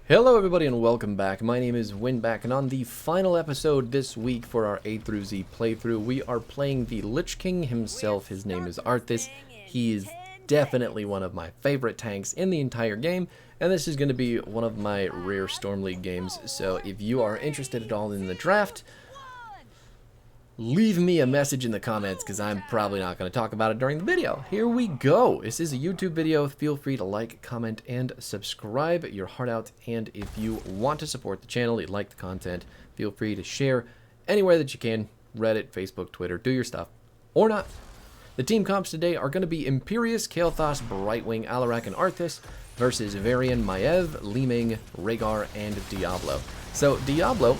Hello everybody and welcome back. My name is Winback, and on the final episode this week for our A through Z playthrough, we are playing the Lich King himself. His name is Arthas. He is definitely one of my favorite tanks in the entire game, and this is going to be one of my rare Storm League games. So if you are interested at all in the draft, leave me a message in the comments because I'm probably not going to talk about it during the video. Here we go. This is a YouTube video. Feel free to like, comment, and subscribe your heart out. And if you want to support the channel, you like the content, feel free to share anywhere that you can. Reddit, Facebook, Twitter, do your stuff. Or not. The team comps today are going to be Imperius, Kael'thas, Brightwing, Alarak, and Arthas versus Varian, Maiev, Li-Ming, Rhaegar, and Diablo. So Diablo,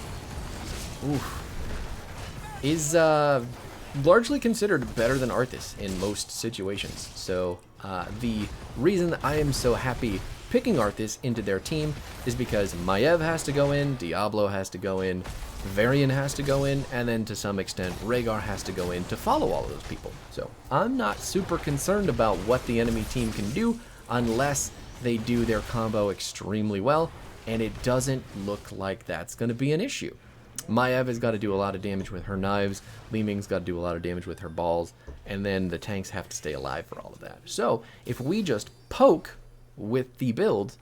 is largely considered better than Arthas in most situations. So the reason that I am so happy picking Arthas into their team is because Maiev has to go in, Diablo has to go in, Varian has to go in, and then to some extent Rhaegar has to go in to follow all of those people. So I'm not super concerned about what the enemy team can do unless they do their combo extremely well, and it doesn't look like that's going to be an issue. Maiev has got to do a lot of damage with her knives, Li-Ming's got to do a lot of damage with her balls, and then the tanks have to stay alive for all of that. So if we just poke with the build,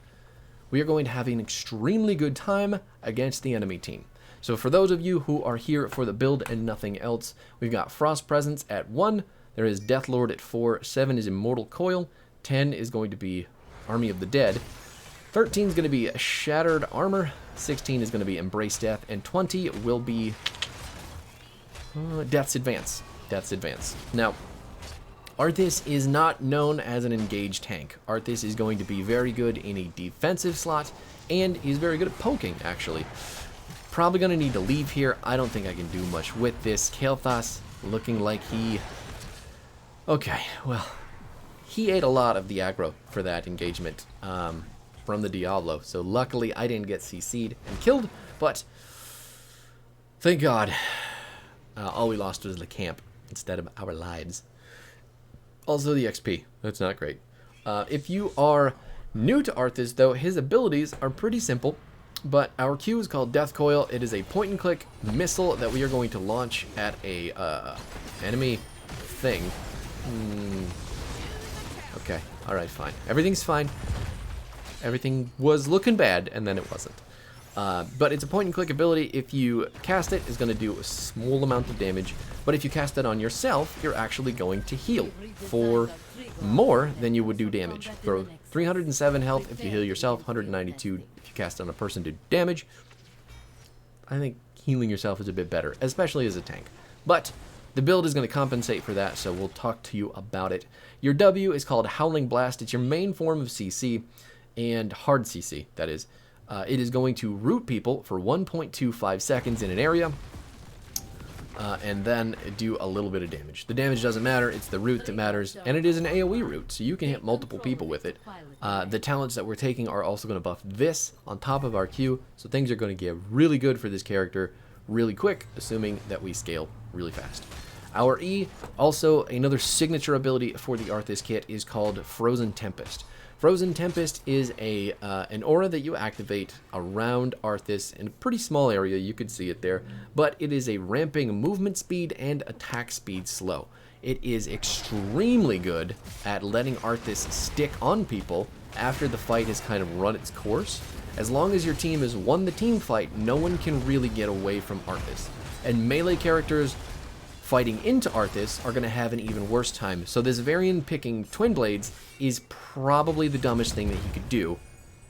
we are going to have an extremely good time against the enemy team. So for those of you who are here for the build and nothing else, we've got Frost Presence at 1, there is Deathlord at 4, 7 is Immortal Coil, 10 is going to be Army of the Dead, 13 is going to be Shattered Armor, 16 is going to be Embrace Death, and 20 will be Death's Advance. Death's Advance. Now, Arthas is not known as an engaged tank. Arthas is going to be very good in a defensive slot, and he's very good at poking, actually. Probably going to need to leave here. I don't think I can do much with this. Kael'thas looking like he... Okay, well, he ate a lot of the aggro for that engagement. From the Diablo, so luckily I didn't get CC'd and killed, but thank God all we lost was the camp instead of our lives. Also the XP, that's not great. If you are new to Arthas though, his abilities are pretty simple, but our Q is called Death Coil. It is a point and click missile that we are going to launch at a enemy thing. Okay, alright, fine. Everything's fine. Everything was looking bad, and then it wasn't. But it's a point-and-click ability. If you cast it, it's going to do a small amount of damage. But if you cast it on yourself, you're actually going to heal for more than you would do damage. For 307 health if you heal yourself, 192 if you cast it on a person to do damage. I think healing yourself is a bit better, especially as a tank. But the build is going to compensate for that, so we'll talk to you about it. Your W is called Howling Blast. It's your main form of CC. And hard CC, that is. It is going to root people for 1.25 seconds in an area, and then do a little bit of damage. The damage doesn't matter, it's the root that matters, and it is an AoE root, so you can hit multiple people with it. The talents that we're taking are also going to buff this on top of our Q, so things are going to get really good for this character really quick, assuming that we scale really fast. Our E, also another signature ability for the Arthas kit, is called Frozen Tempest. Frozen Tempest is an aura that you activate around Arthas in a pretty small area, you could see it there, but it is a ramping movement speed and attack speed slow. It is extremely good at letting Arthas stick on people after the fight has kind of run its course. As long as your team has won the team fight, no one can really get away from Arthas. And melee characters fighting into Arthas are going to have an even worse time. So this Varian picking Twin Blades is probably the dumbest thing that he could do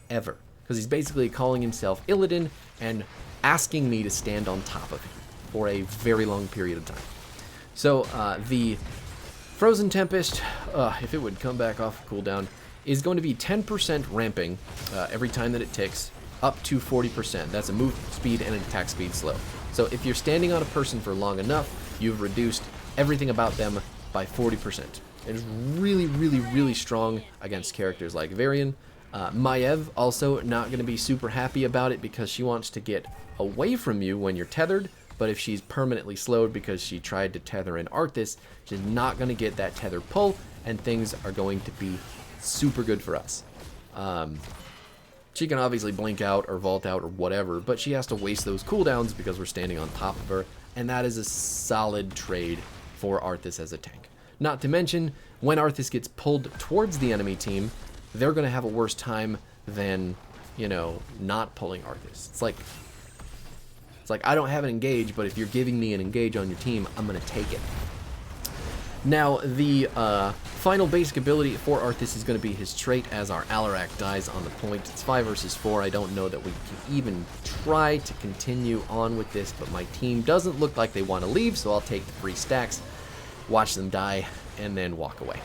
ever. Because he's basically calling himself Illidan and asking me to stand on top of him for a very long period of time. So the Frozen Tempest, if it would come back off cooldown, is going to be 10% ramping every time that it ticks, up to 40%. That's a move speed and an attack speed slow. So if you're standing on a person for long enough, you've reduced everything about them by 40%. It is really, really, really strong against characters like Varian. Maiev also not going to be super happy about it because she wants to get away from you when you're tethered, but if she's permanently slowed because she tried to tether in Arthas, she's not going to get that tether pull, and things are going to be super good for us. She can obviously blink out or vault out or whatever, but she has to waste those cooldowns because we're standing on top of her, and that is a solid trade for Arthas as a tank. Not to mention, when Arthas gets pulled towards the enemy team, they're going to have a worse time than, you know, not pulling Arthas. It's like I don't have an engage, but if you're giving me an engage on your team, I'm going to take it. Now, the final basic ability for Arthas is going to be his trait as our Alarak dies on the point. It's 5 versus 4. I don't know that we can even try to continue on with this, but my team doesn't look like they want to leave, so I'll take the 3 stacks, watch them die, and then walk away.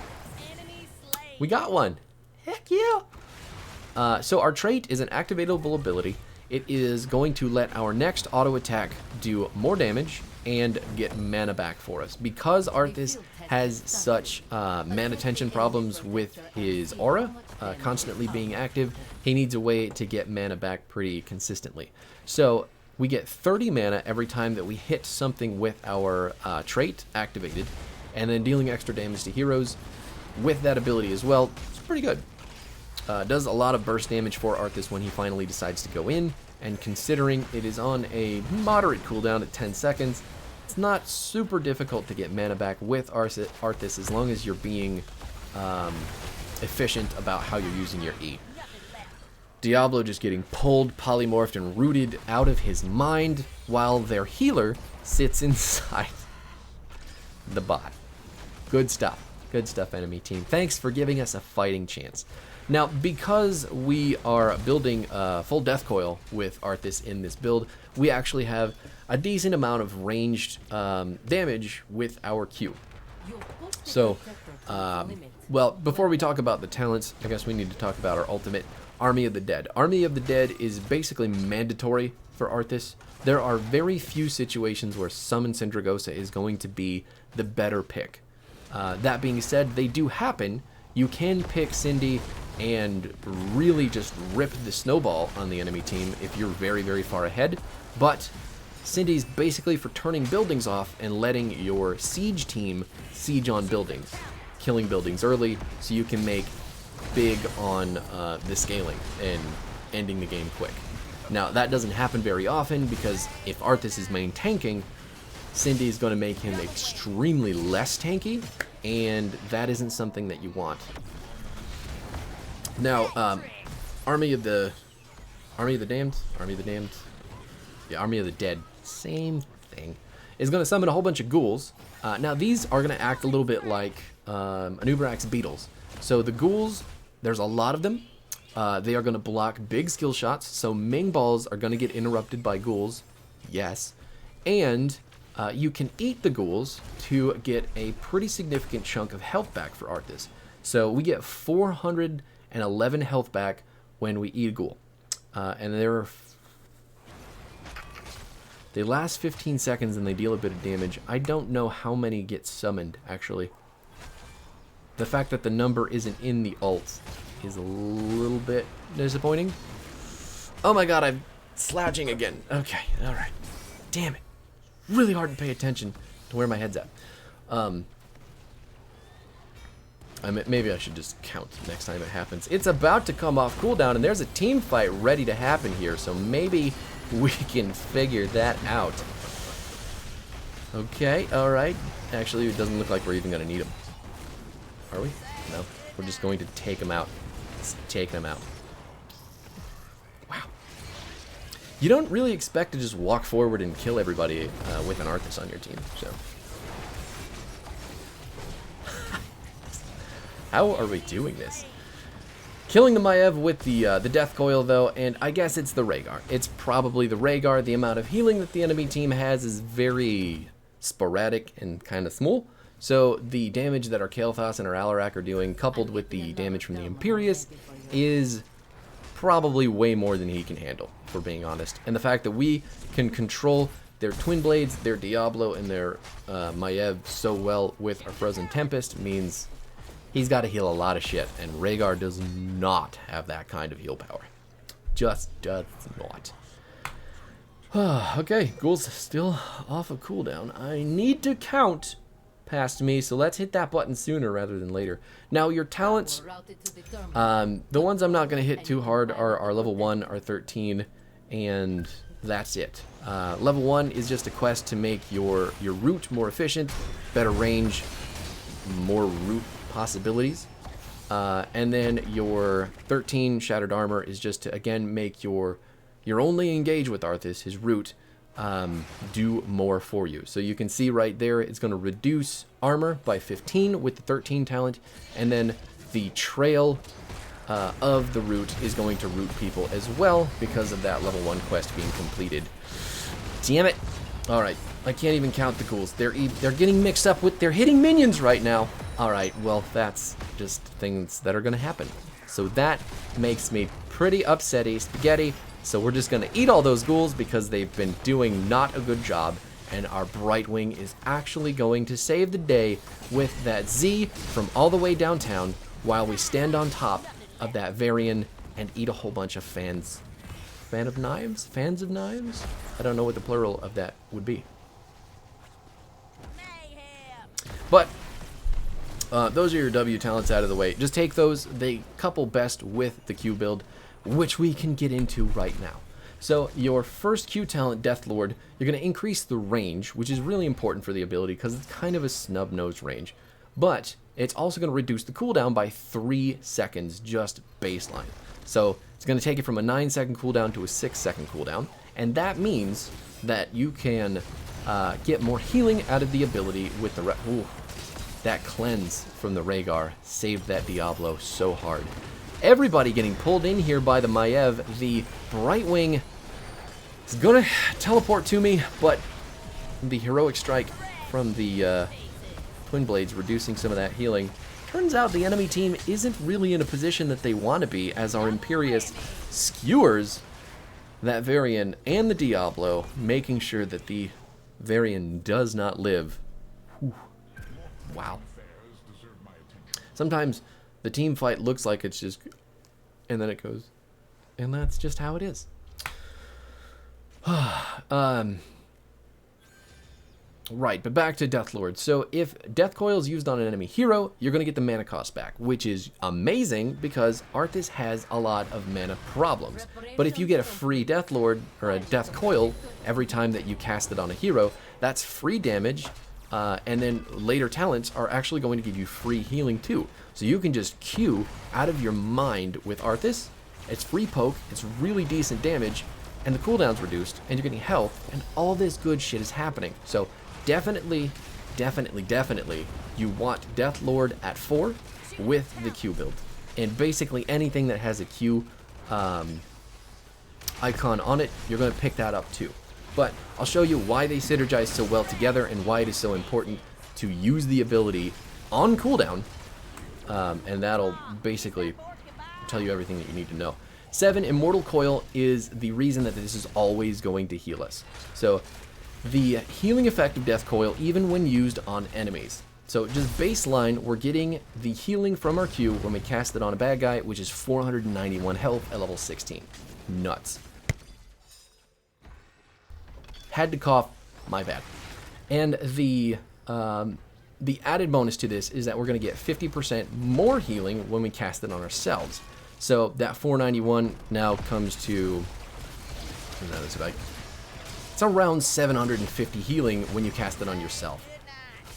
We got one. Heck yeah! So our trait is an activatable ability. It is going to let our next auto attack do more damage and get mana back for us. Because Arthas has such mana tension problems with his aura constantly being active, he needs a way to get mana back pretty consistently. So we get 30 mana every time that we hit something with our trait activated, and then dealing extra damage to heroes with that ability as well. It's pretty good. Does a lot of burst damage for Arthas when he finally decides to go in, and considering it is on a moderate cooldown at 10 seconds, it's not super difficult to get mana back with Arthas as long as you're being efficient about how you're using your E. Diablo just getting pulled, polymorphed, and rooted out of his mind while their healer sits inside the bot. Good stuff. Good stuff, enemy team. Thanks for giving us a fighting chance. Now, because we are building full Death Coil with Arthas in this build, we actually have a decent amount of ranged damage with our Q. So, well, before we talk about the talents, I guess we need to talk about our ultimate, Army of the Dead. Army of the Dead is basically mandatory for Arthas. There are very few situations where Summon Syndragosa is going to be the better pick. That being said, they do happen. You can pick Cindy and really just rip the snowball on the enemy team if you're very, very far ahead. But Cindy's basically for turning buildings off and letting your siege team siege on buildings, killing buildings early so you can make big on the scaling and ending the game quick. Now, that doesn't happen very often because if Arthas is main tanking, Cindy is going to make him extremely less tanky, and that isn't something that you want. Now, Army of the Damned, yeah, Army of the Dead, same thing, is going to summon a whole bunch of ghouls. Now, these are going to act a little bit like Anubarak's beetles. So the ghouls, there's a lot of them. They are going to block big skill shots, so Ming balls are going to get interrupted by ghouls, yes, and you can eat the ghouls to get a pretty significant chunk of health back for Arthas. So we get 411 health back when we eat a ghoul. And they last 15 seconds and they deal a bit of damage. I don't know how many get summoned, actually. The fact that the number isn't in the ult is a little bit disappointing. Oh my god, I'm slouching again. Okay, alright. Damn it. Really hard to pay attention to where my head's at. Maybe I should just count next time it happens. It's about to come off cooldown, and there's a team fight ready to happen here, so maybe we can figure that out. Okay, alright. Actually, it doesn't look like we're even going to need them. Are we? No. We're just going to take them out. Let's take them out. Wow. You don't really expect to just walk forward and kill everybody with an Arthas on your team, so... How are we doing this? Killing the Maiev with the Death Coil, though, and I guess it's the Rhaegar. It's probably the Rhaegar. The amount of healing that the enemy team has is very sporadic and kind of small. So the damage that our Kael'thas and our Alarak are doing, coupled with the damage from the Imperius, is probably way more than he can handle, if we're being honest. And the fact that we can control their Twin Blades, their Diablo, and their Maiev so well with our Frozen Tempest means... he's got to heal a lot of shit, and Rhaegar does not have that kind of heal power. Just does not. Okay, ghouls still off of cooldown. I need to count past me, so let's hit that button sooner rather than later. Now, your talents, the ones I'm not going to hit too hard are level 1, are 13, and that's it. Level 1 is just a quest to make your route more efficient, better range, more route possibilities. And then your 13 Shattered Armor is just to, again, make your only engage with Arthas, his route, do more for you. So you can see right there, it's going to reduce armor by 15 with the 13 talent, and then the trail of the route is going to route people as well because of that level 1 quest being completed. Damn it. Alright, I can't even count the ghouls. They're getting mixed up with, they're hitting minions right now. Alright, well, that's just things that are going to happen. So that makes me pretty upsetty spaghetti. So we're just going to eat all those ghouls because they've been doing not a good job. And our Brightwing is actually going to save the day with that Z from all the way downtown while we stand on top of that Varian and eat a whole bunch of fans. Fans of knives? I don't know what the plural of that would be. But those are your W talents out of the way. Just take those. They couple best with the Q build, which we can get into right now. So your first Q talent, Death Lord, you're going to increase the range, which is really important for the ability because it's kind of a snub-nosed range. But it's also going to reduce the cooldown by 3 seconds, just baseline. So it's going to take it from a 9-second cooldown to a 6-second cooldown. And that means that you can get more healing out of the ability with the... Ooh, that cleanse from the Rhaegar saved that Diablo so hard. Everybody getting pulled in here by the Maiev. The Brightwing is going to teleport to me, but the Heroic Strike from the Twin Blades reducing some of that healing. Turns out the enemy team isn't really in a position that they want to be, as our Imperius skewers that Varian and the Diablo, making sure that the Varian does not live. Whew. Wow. Sometimes the team fight looks like it's just, and then it goes, and that's just how it is. Right, but back to Deathlord. So if Death Coil is used on an enemy hero, you're going to get the mana cost back, which is amazing because Arthas has a lot of mana problems. But if you get a free Deathlord or a Death Coil every time that you cast it on a hero, that's free damage, and then later talents are actually going to give you free healing too. So you can just Q out of your mind with Arthas. It's free poke, it's really decent damage, and the cooldown's reduced, and you're getting health, and all this good shit is happening. So definitely, you want Death Lord at 4 with the Q build. And basically anything that has a Q icon on it, you're going to pick that up too. But I'll show you why they synergize so well together and why it is so important to use the ability on cooldown. And that'll basically tell you everything that you need to know. 7, Immortal Coil is the reason that this is always going to heal us. So the healing effect of Death Coil even when used on enemies. So just baseline, we're getting the healing from our Q when we cast it on a bad guy, which is 491 health at level 16. Nuts. Had to cough, my bad. And the added bonus to this is that we're going to get 50% more healing when we cast it on ourselves. So that 491 now comes to, it's around 750 healing when you cast it on yourself.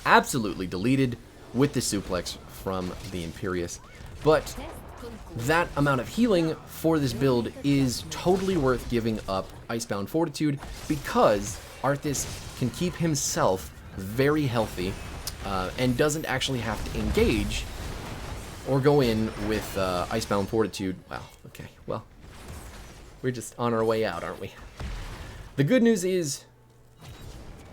Absolutely deleted with the suplex from the Imperius. But that amount of healing for this build is totally worth giving up Icebound Fortitude because Arthas can keep himself very healthy and doesn't actually have to engage or go in with Icebound Fortitude. Wow, okay, well, we're just on our way out, aren't we? The good news is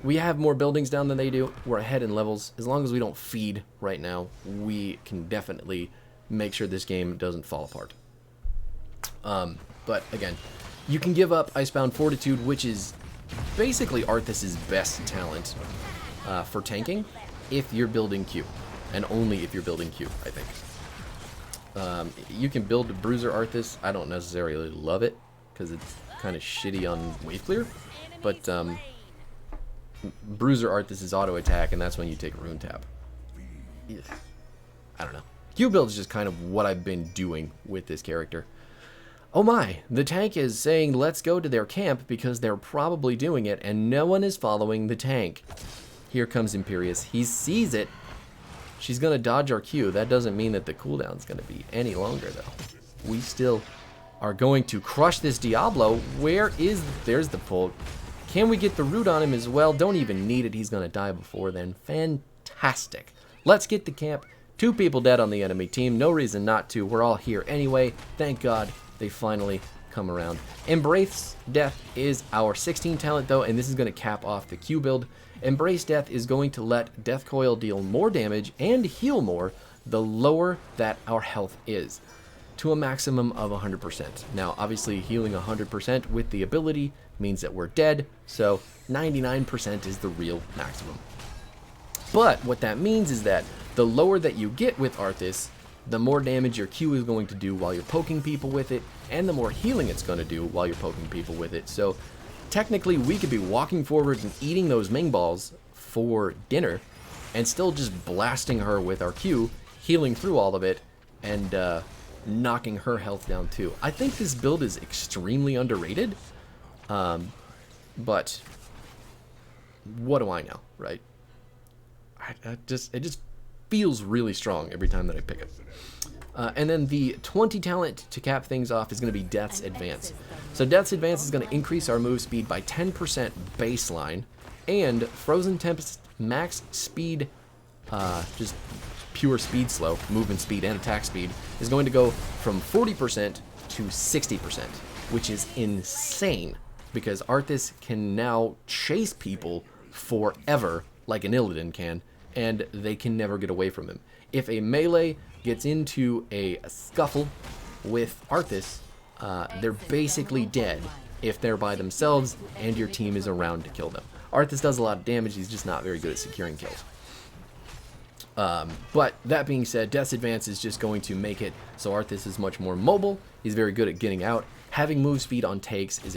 we have more buildings down than they do. We're ahead in levels. As long as we don't feed right now, we can definitely make sure this game doesn't fall apart. But again, you can give up Icebound Fortitude, which is basically Arthas' best talent for tanking, if you're building Q, and only if you're building Q, I think. You can build Bruiser Arthas. I don't necessarily love it because it's kind of shitty on wave clear, but Bruiser Arthas' auto attack, and that's when you take a rune tap. Ugh. I don't know. Q build is just kind of what I've been doing with this character. Oh my, the tank is saying let's go to their camp because they're probably doing it, and no one is following the tank. Here comes Imperious. He sees it. She's going to dodge our Q. That doesn't mean that the cooldown's going to be any longer, though. We still are going to crush this Diablo. There's the pull. Can we get the root on him as well? Don't even need it. He's going to die before then. Fantastic. Let's get the camp. 2 people dead on the enemy team. No reason not to. We're all here anyway. Thank God they finally come around. Embrace Death is our 16 talent, though, and this is going to cap off the Q build. Embrace Death is going to let Death Coil deal more damage and heal more the lower that our health is, to a maximum of 100%. Now, obviously, healing 100% with the ability means that we're dead, so 99% is the real maximum. But what that means is that the lower that you get with Arthas, the more damage your Q is going to do while you're poking people with it, and the more healing it's going to do while you're poking people with it. So technically, we could be walking forward and eating those Ming balls for dinner, and still just blasting her with our Q, healing through all of it, and knocking her health down too. I think this build is extremely underrated, but what do I know, right? It just feels really strong every time that I pick it. And then the 20 talent to cap things off is going to be Death's Advance. So Death's Advance is going to increase our move speed by 10% baseline, and Frozen Tempest max speed, just pure speed slow, movement speed and attack speed, is going to go from 40% to 60%, which is insane, because Arthas can now chase people forever like an Illidan can, and they can never get away from him. If a melee gets into a scuffle with Arthas, they're basically dead if they're by themselves and your team is around to kill them. Arthas does a lot of damage, he's just not very good at securing kills. But that being said, Death's Advance is just going to make it so Arthas is much more mobile, he's very good at getting out. Having move speed on takes is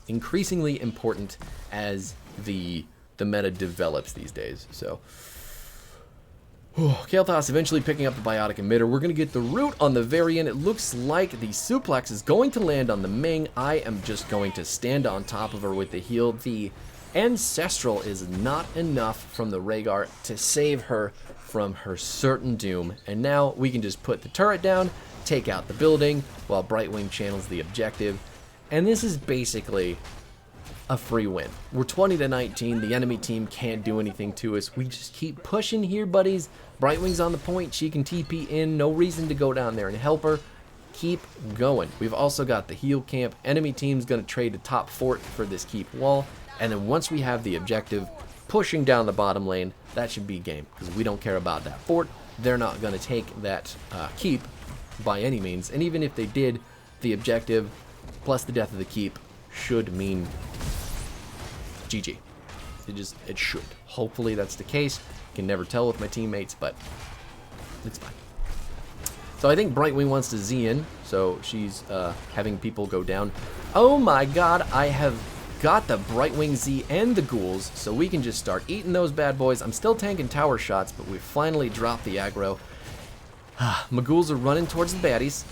increasingly important as the meta develops these days. So Kael'thas eventually picking up the biotic emitter. We're going to get the root on the very end. It looks like the suplex is going to land on the Ming. I am just going to stand on top of her with the heal. The Ancestral is not enough from the Rhaegar to save her from her certain doom. And now we can just put the turret down, take out the building, while Brightwing channels the objective. And this is basically a free win. We're 20-19. The enemy team can't do anything to us. We just keep pushing here, buddies. Brightwing's on the point. She can TP in. No reason to go down there and help her. Keep going. We've also got the heal camp. Enemy team's going to trade a top fort for this keep wall. And then once we have the objective pushing down the bottom lane, that should be game, because we don't care about that fort. They're not going to take that keep by any means. And even if they did, the objective plus the death of the keep should mean GG. It should. Hopefully that's the case. Can never tell with my teammates, but it's fine. So I think Brightwing wants to Z in, so she's having people go down. Oh my god, I have got the Brightwing Z and the ghouls, so we can just start eating those bad boys. I'm still tanking tower shots, but we finally dropped the aggro. My ghouls are running towards the baddies.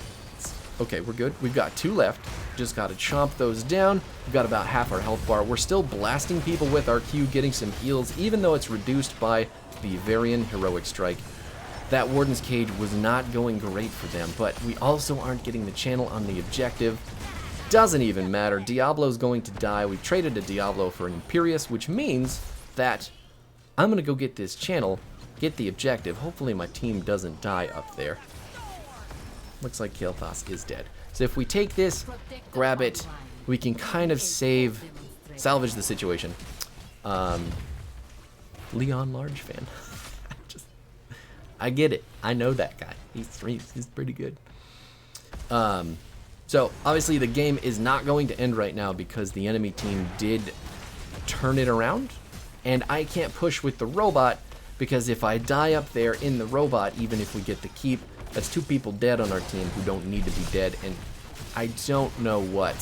Okay, we're good. We've got 2 left. Just got to chomp those down. We've got about half our health bar. We're still blasting people with our Q, getting some heals, even though it's reduced by the Varian Heroic Strike. That Warden's Cage was not going great for them, but we also aren't getting the channel on the objective. Doesn't even matter. Diablo's going to die. We traded a Diablo for an Imperious, which means that I'm going to go get this channel, get the objective. Hopefully my team doesn't die up there. Looks like Kael'thas is dead. So if we take this, grab it, we can kind of salvage the situation. Leon Large fan. I get it. I know that guy. He's pretty good. So obviously the game is not going to end right now because the enemy team did turn it around, and I can't push with the robot because if I die up there in the robot, even if we get the keep, that's 2 people dead on our team who don't need to be dead, and I don't know what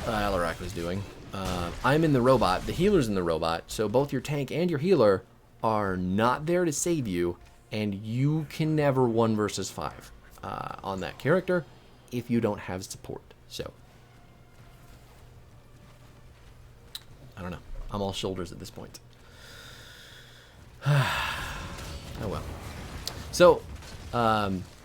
Alarak was doing. I'm in the robot, the healer's in the robot, so both your tank and your healer are not there to save you, and you can never 1 versus 5 on that character if you don't have support. So, I don't know. I'm all shoulders at this point. Oh well. So,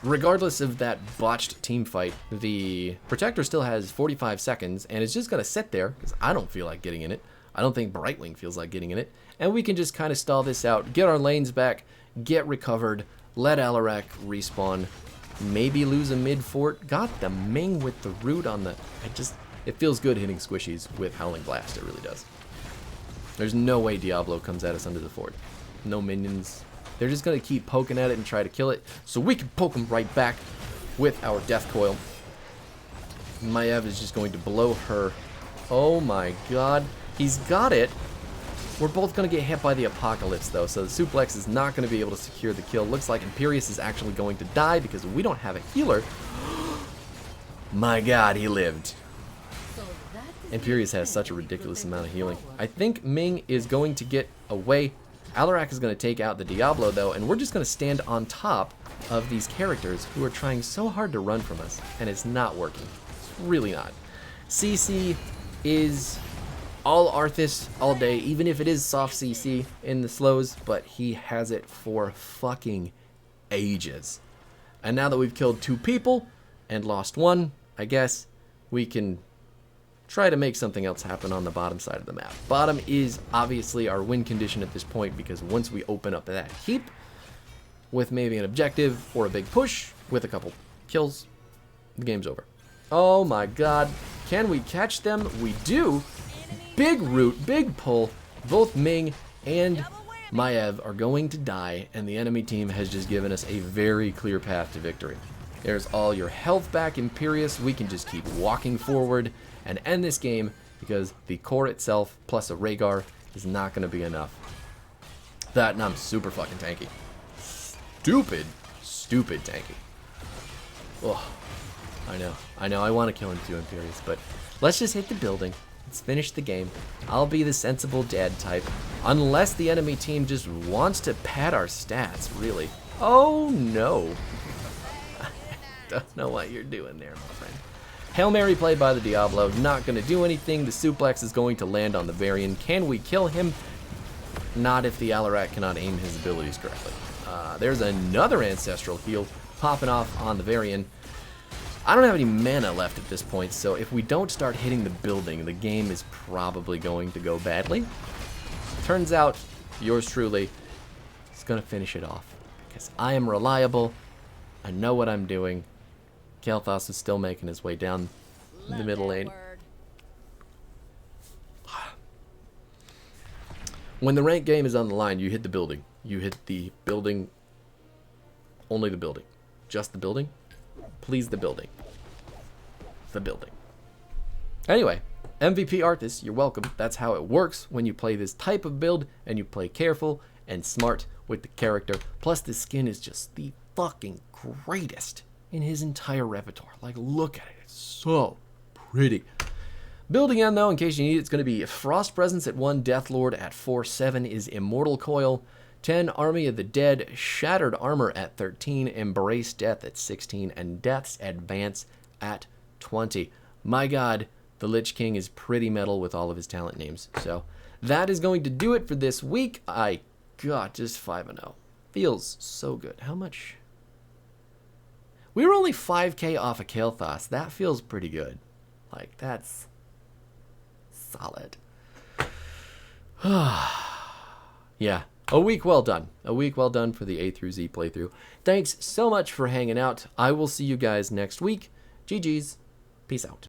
regardless of that botched team fight, the Protector still has 45 seconds, and it's just going to sit there, because I don't feel like getting in it. I don't think Brightwing feels like getting in it. And we can just kind of stall this out, get our lanes back, get recovered, let Alarak respawn, maybe lose a mid-fort. Got the Ming with the root on the... It feels good hitting squishies with Howling Blast, it really does. There's no way Diablo comes at us under the fort. No minions. They're just going to keep poking at it and try to kill it, so we can poke them right back with our Death Coil. Maiev is just going to blow her. Oh my god. He's got it. We're both going to get hit by the Apocalypse, though, so the Suplex is not going to be able to secure the kill. Looks like Imperius is actually going to die because we don't have a healer. My god, he lived. Imperius has such a ridiculous amount of healing. I think Ming is going to get away. Alarak is going to take out the Diablo, though, and we're just going to stand on top of these characters who are trying so hard to run from us, and it's not working. It's really not. CC is all Arthas all day, even if it is soft CC in the slows, but he has it for fucking ages. And now that we've killed 2 people and lost 1, I guess we can try to make something else happen on the bottom side of the map. Bottom is obviously our win condition at this point, because once we open up that heap with maybe an objective or a big push with a couple kills, the game's over. Oh my god. Can we catch them? We do. Big root, big pull. Both Ming and Maiev are going to die, and the enemy team has just given us a very clear path to victory. There's all your health back, Imperius. We can just keep walking forward and end this game, because the core itself plus a Rhaegar is not going to be enough. That, and I'm super fucking tanky. Stupid tanky. Oh, I know, I want to kill him too, Imperius, but let's just hit the building. Let's finish the game. I'll be the sensible dad type, unless the enemy team just wants to pad our stats, really. Oh no. I don't know what you're doing there, my friend. Hail Mary played by the Diablo, not going to do anything. The suplex is going to land on the Varian. Can we kill him? Not if the Alarak cannot aim his abilities correctly. There's another Ancestral heal popping off on the Varian. I don't have any mana left at this point, so if we don't start hitting the building, the game is probably going to go badly. Turns out, yours truly is going to finish it off, because I am reliable, I know what I'm doing. Kel'Thas is still making his way down the middle lane. When the rank game is on the line, you hit the building. You hit the building, only the building. Just the building. Please the building. The building. Anyway, MVP Arthas, you're welcome. That's how it works when you play this type of build, and you play careful and smart with the character. Plus, the skin is just the fucking greatest in his entire repertoire. Like, look at it. It's so pretty. Building in, though, in case you need it, it's going to be Frost Presence at 1, Deathlord at 4, 7 is Immortal Coil, 10, Army of the Dead, Shattered Armor at 13, Embrace Death at 16, and Death's Advance at 20. My god, the Lich King is pretty metal with all of his talent names. So, that is going to do it for this week. I got just 5-0. Feels so good. How much? We were only 5k off of Kel'Thas. That feels pretty good. Like, that's solid. Yeah, a week well done. A week well done for the A through Z playthrough. Thanks so much for hanging out. I will see you guys next week. GG's. Peace out.